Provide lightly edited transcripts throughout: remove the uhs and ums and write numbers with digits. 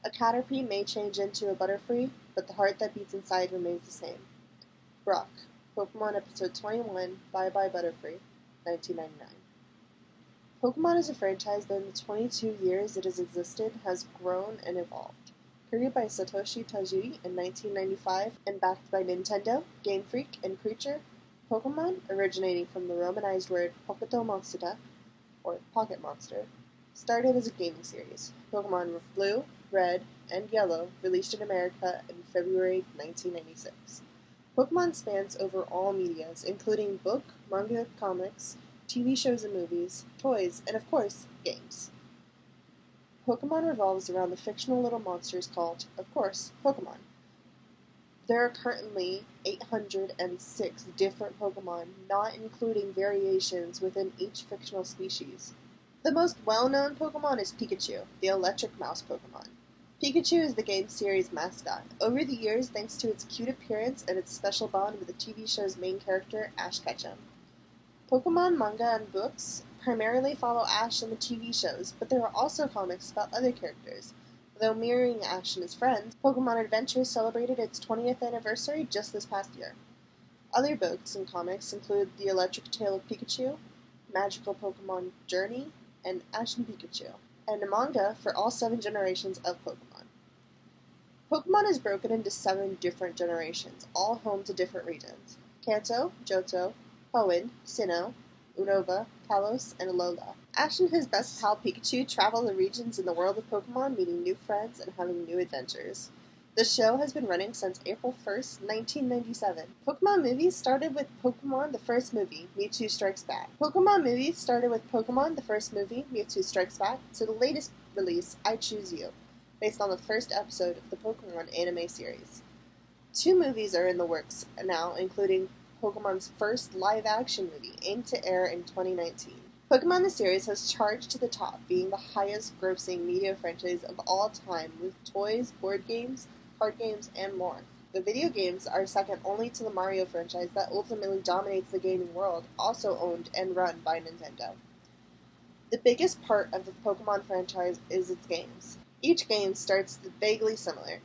A Caterpie may change into a Butterfree, but the heart that beats inside remains the same. Brock, Pokemon Episode 21, Bye Bye Butterfree, 1999. Pokemon is a franchise that in the 22 years it has existed has grown and evolved. Created by Satoshi Tajiri in 1995 and backed by Nintendo, Game Freak, and Creature, Pokemon, originating from the Romanized word Poketo Monster, or Pocket Monster, started as a gaming series. Pokemon Blue, Red, and Yellow released in America in February 1996. Pokemon spans over all medias, including book, manga, comics, TV shows and movies, toys, and of course, games. Pokemon revolves around the fictional little monsters called, of course, Pokemon. There are currently 806 different Pokemon, not including variations within each fictional species. The most well-known Pokemon is Pikachu, the electric mouse Pokemon. Pikachu is the game series' mascot. Over the years, thanks to its cute appearance and its special bond with the TV show's main character, Ash Ketchum. Pokemon manga and books primarily follow Ash in the TV shows, but there are also comics about other characters. Though mirroring Ash and his friends, Pokemon Adventure celebrated its 20th anniversary just this past year. Other books and comics include The Electric Tale of Pikachu, Magical Pokemon Journey, and Ash and Pikachu, and a manga for all 7 generations of Pokemon. Pokemon is broken into 7 different generations, all home to different regions: Kanto, Johto, Hoenn, Sinnoh, Unova, Kalos, and Alola. Ash and his best pal Pikachu travel the regions in the world of Pokemon, meeting new friends and having new adventures. The show has been running since April 1st, 1997. Pokemon movies started with Pokemon the first movie, Mewtwo Strikes Back. Pokemon movies started with Pokemon the first movie, Mewtwo Strikes Back, to the latest release, I Choose You, based on the first episode of the Pokemon anime series. 2 movies are in the works now, including Pokemon's first live-action movie, aimed to air in 2019. Pokemon the series has charged to the top, being the highest-grossing media franchise of all time, with toys, board games, card games, and more. The video games are second only to the Mario franchise that ultimately dominates the gaming world, also owned and run by Nintendo. The biggest part of the Pokemon franchise is its games. Each game starts vaguely similar.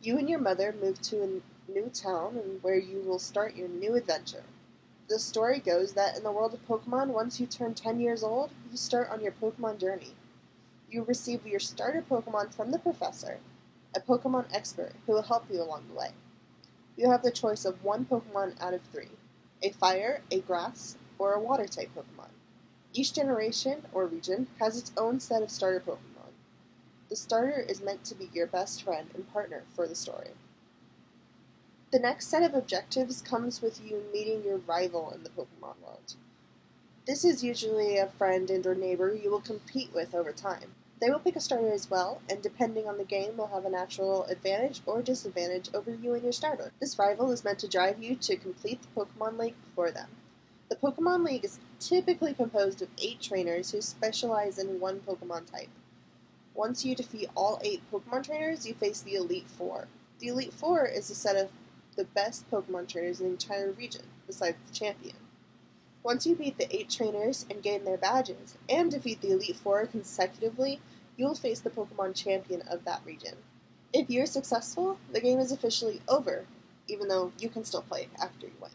You and your mother move to a new town where you will start your new adventure. The story goes that in the world of Pokemon, once you turn 10 years old, you start on your Pokemon journey. You receive your starter Pokemon from the professor, a Pokemon expert who will help you along the way. You have the choice of 1 Pokemon out of 3, a fire, a grass, or a water-type Pokemon. Each generation or region has its own set of starter Pokemon. The starter is meant to be your best friend and partner for the story. The next set of objectives comes with you meeting your rival in the Pokemon world. This is usually a friend and or neighbor you will compete with over time. They will pick a starter as well, and depending on the game will have a natural advantage or disadvantage over you and your starter. This rival is meant to drive you to complete the Pokemon League before them. The Pokemon League is typically composed of 8 trainers who specialize in 1 Pokemon type. Once you defeat all 8 Pokemon trainers, you face the Elite Four. The Elite Four is a set of the best Pokemon trainers in the entire region, besides the champion. Once you beat the 8 trainers and gain their badges, and defeat the Elite Four consecutively, you will face the Pokemon champion of that region. If you're successful, the game is officially over, even though you can still play after you win.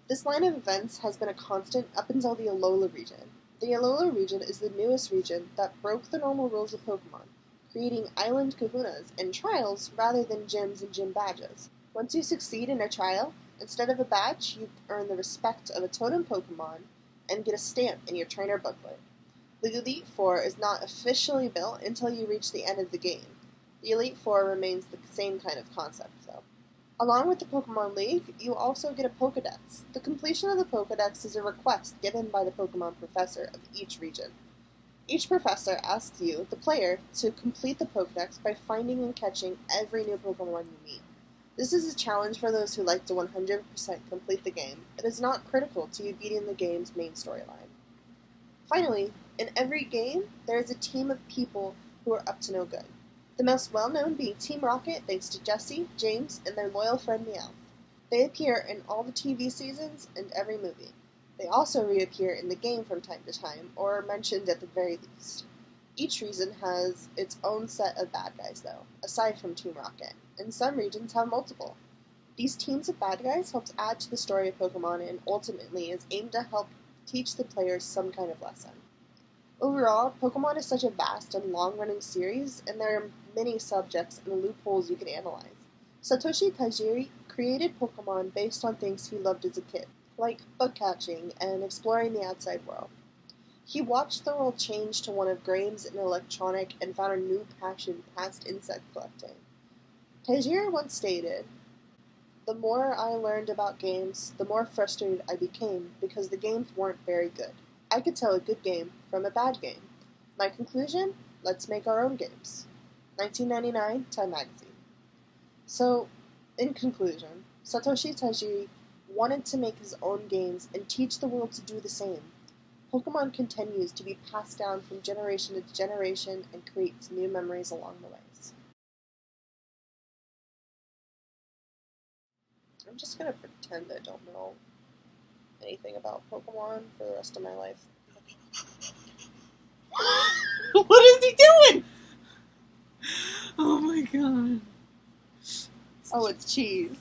This line of events has been a constant up until the Alola region. The Alola region is the newest region that broke the normal rules of Pokemon, creating island kahunas and trials rather than gyms and gym badges. Once you succeed in a trial, instead of a badge, you earn the respect of a totem Pokemon and get a stamp in your trainer booklet. The Elite Four is not officially built until you reach the end of the game. The Elite Four remains the same kind of concept, though. Along with the Pokemon League, you also get a Pokedex. The completion of the Pokedex is a request given by the Pokemon professor of each region. Each professor asks you, the player, to complete the Pokedex by finding and catching every new Pokemon you meet. This is a challenge for those who like to 100% complete the game. It is not critical to you beating the game's main storyline. Finally, in every game, there is a team of people who are up to no good. The most well-known being Team Rocket, thanks to Jessie, James, and their loyal friend Meowth. They appear in all the TV seasons and every movie. They also reappear in the game from time to time, or are mentioned at the very least. Each region has its own set of bad guys, though, aside from Team Rocket, and some regions have multiple. These teams of bad guys helps add to the story of Pokemon and ultimately is aimed to help teach the players some kind of lesson. Overall, Pokemon is such a vast and long-running series, and there are many subjects and loopholes you can analyze. Satoshi Tajiri created Pokemon based on things he loved as a kid, like bug catching and exploring the outside world. He watched the world change to one of games and electronic and found a new passion past insect collecting. Tajiri once stated, "The more I learned about games, the more frustrated I became because the games weren't very good. I could tell a good game from a bad game. My conclusion? Let's make our own games." 1999, Time Magazine. So, in conclusion, Satoshi Tajiri wanted to make his own games and teach the world to do the same. Pokemon continues to be passed down from generation to generation and creates new memories along the ways. I'm just gonna pretend I don't know anything about Pokemon for the rest of my life. What is he doing? Oh my god. Oh, it's cheese.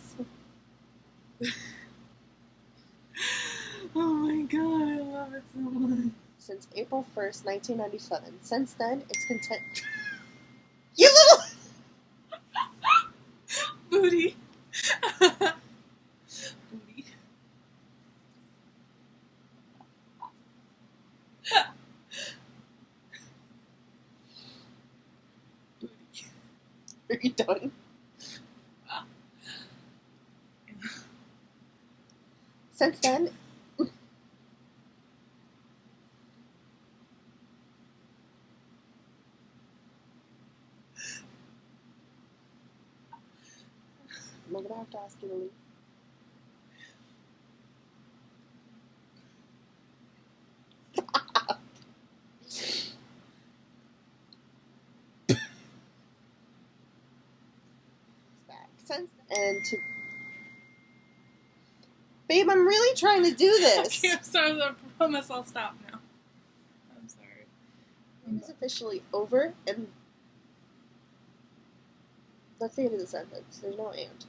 Oh my god, I love it so much. Since April 1st, 1997. Since then, it's content. You little Booty. Booty. Booty. Are you done? Since then, am I gonna have to ask you to leave? Since and to babe, I'm really trying to do this. Okay, I'm sorry. I promise I'll stop now. I'm sorry. It is officially over, and that's the end of the sentence. There's no and.